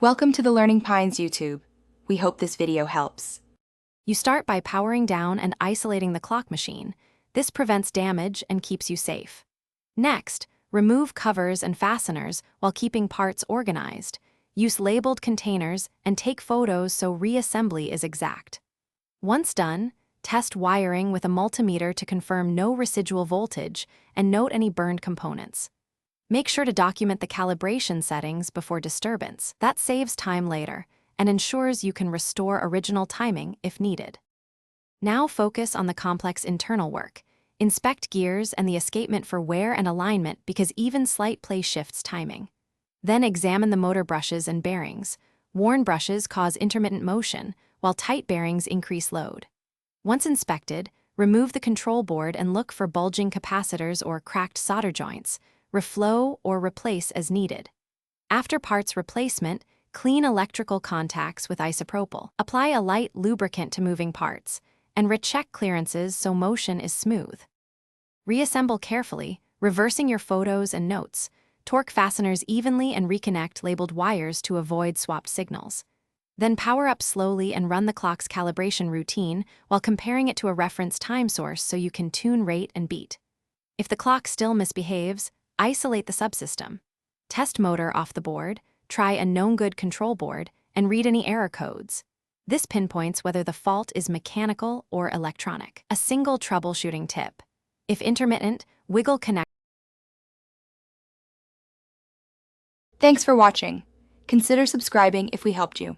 Welcome to the Learning Pines YouTube. We hope this video helps. You start by powering down and isolating the clock machine. This prevents damage and keeps you safe. Next, remove covers and fasteners while keeping parts organized. Use labeled containers and take photos so reassembly is exact. Once done, test wiring with a multimeter to confirm no residual voltage and note any burned components. Make sure to document the calibration settings before disturbance. That saves time later and ensures you can restore original timing if needed. Now focus on the complex internal work. Inspect gears and the escapement for wear and alignment because even slight play shifts timing. Then examine the motor brushes and bearings. Worn brushes cause intermittent motion, while tight bearings increase load. Once inspected, remove the control board and look for bulging capacitors or cracked solder joints. Reflow or replace as needed. After parts replacement, clean electrical contacts with isopropyl. Apply a light lubricant to moving parts, and recheck clearances so motion is smooth. Reassemble carefully, reversing your photos and notes. Torque fasteners evenly and reconnect labeled wires to avoid swapped signals. Then power up slowly and run the clock's calibration routine while comparing it to a reference time source so you can tune rate and beat. If the clock still misbehaves, isolate the subsystem. Test motor off the board, try a known good control board, and read any error codes. This pinpoints whether the fault is mechanical or electronic. A single troubleshooting tip. If intermittent, wiggle connect. Thanks for watching. Consider subscribing if we helped you.